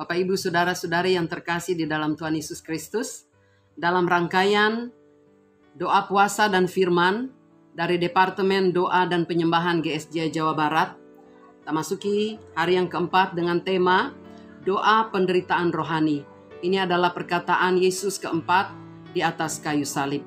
Bapak, Ibu, Saudara-saudari yang terkasih di dalam Tuhan Yesus Kristus, dalam rangkaian doa puasa dan firman dari Departemen Doa dan Penyembahan GSJ Jawa Barat, kita masuki hari yang keempat dengan tema doa penderitaan rohani. Ini adalah perkataan Yesus keempat di atas kayu salib.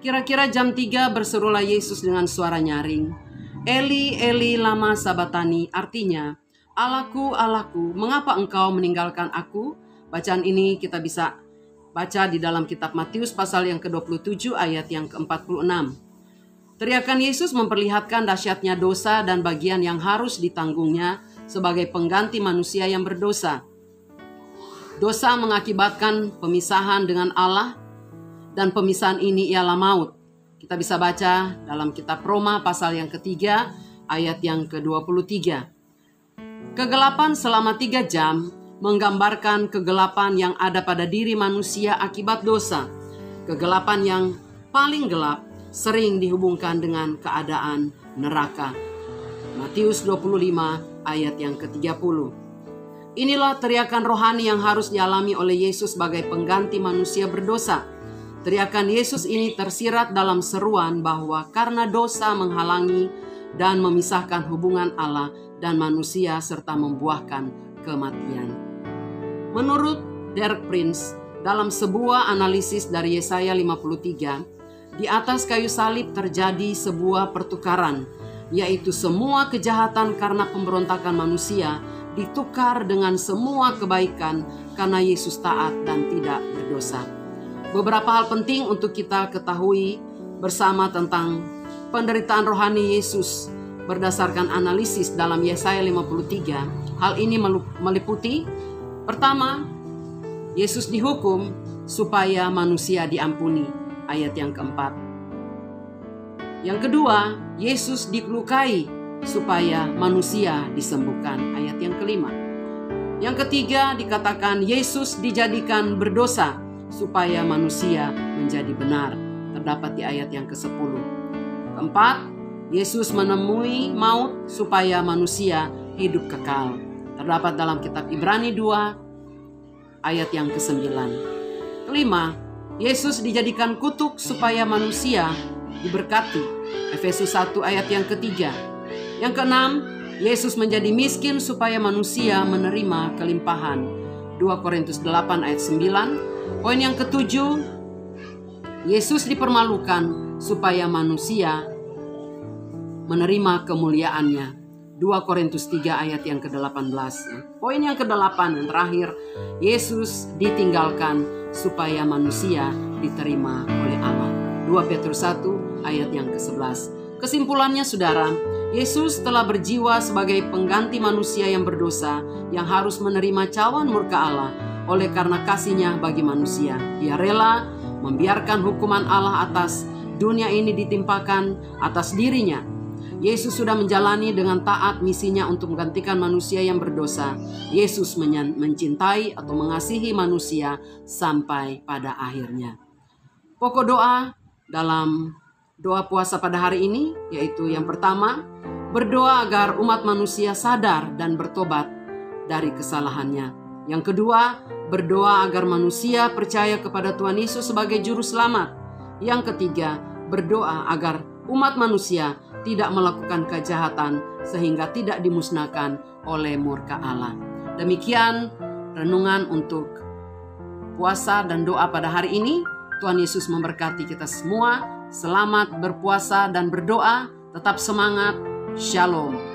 Kira-kira jam 3 berserulah Yesus dengan suara nyaring, Eli, Eli, lama sabatani, artinya, Allahku, Allahku, mengapa engkau meninggalkan aku? Bacaan ini kita bisa baca di dalam kitab Matius pasal yang ke-27 ayat yang ke-46. Teriakan Yesus memperlihatkan dahsyatnya dosa dan bagian yang harus ditanggungnya sebagai pengganti manusia yang berdosa. Dosa mengakibatkan pemisahan dengan Allah, dan pemisahan ini ialah maut. Kita bisa baca dalam kitab Roma pasal yang ketiga ayat yang ke-23. Kegelapan selama 3 jam menggambarkan kegelapan yang ada pada diri manusia akibat dosa. Kegelapan yang paling gelap sering dihubungkan dengan keadaan neraka. Matius 25 ayat yang ke-30. Inilah teriakan rohani yang harus dialami oleh Yesus sebagai pengganti manusia berdosa. Teriakan Yesus ini tersirat dalam seruan bahwa karena dosa menghalangi dan memisahkan hubungan Allah dan manusia serta membuahkan kematian. Menurut Derek Prince, dalam sebuah analisis dari Yesaya 53, di atas kayu salib terjadi sebuah pertukaran, yaitu semua kejahatan karena pemberontakan manusia ditukar dengan semua kebaikan karena Yesus taat dan tidak berdosa. Beberapa hal penting untuk kita ketahui bersama tentang penderitaan rohani Yesus berdasarkan analisis dalam Yesaya 53. Hal ini meliputi: pertama, Yesus dihukum supaya manusia diampuni, ayat yang keempat. Yang kedua, Yesus dilukai supaya manusia disembuhkan, ayat yang kelima. Yang ketiga, dikatakan Yesus dijadikan berdosa supaya manusia menjadi benar, terdapat di ayat yang ke-10. Keempat, Yesus menemui maut supaya manusia hidup kekal, terdapat dalam kitab Ibrani 2 ayat yang ke-9. Kelima, Yesus dijadikan kutuk supaya manusia diberkati, Efesus 1 ayat yang ke-3. Yang keenam, Yesus menjadi miskin supaya manusia menerima kelimpahan, 2 Korintus 8 ayat 9. Poin yang ketujuh, Yesus dipermalukan supaya manusia menerima kemuliaannya, 2 Korintus 3 ayat yang ke-18. Poin yang ke-8 dan terakhir, Yesus ditinggalkan supaya manusia diterima oleh Allah, 2 Petrus 1 ayat yang ke-11. Kesimpulannya saudara, Yesus telah berjiwa sebagai pengganti manusia yang berdosa yang harus menerima cawan murka Allah oleh karena kasih-Nya bagi manusia. Dia rela membiarkan hukuman Allah atas dunia ini ditimpakan atas dirinya. Yesus sudah menjalani dengan taat misinya untuk menggantikan manusia yang berdosa. Yesus mencintai atau mengasihi manusia sampai pada akhirnya. Pokok doa dalam doa puasa pada hari ini yaitu yang pertama, berdoa agar umat manusia sadar dan bertobat dari kesalahannya. Yang kedua, berdoa agar manusia percaya kepada Tuhan Yesus sebagai juru selamat. Yang ketiga, berdoa agar umat manusia tidak melakukan kejahatan sehingga tidak dimusnahkan oleh murka Allah. Demikian renungan untuk puasa dan doa pada hari ini. Tuhan Yesus memberkati kita semua. Selamat berpuasa dan berdoa. Tetap semangat. Shalom.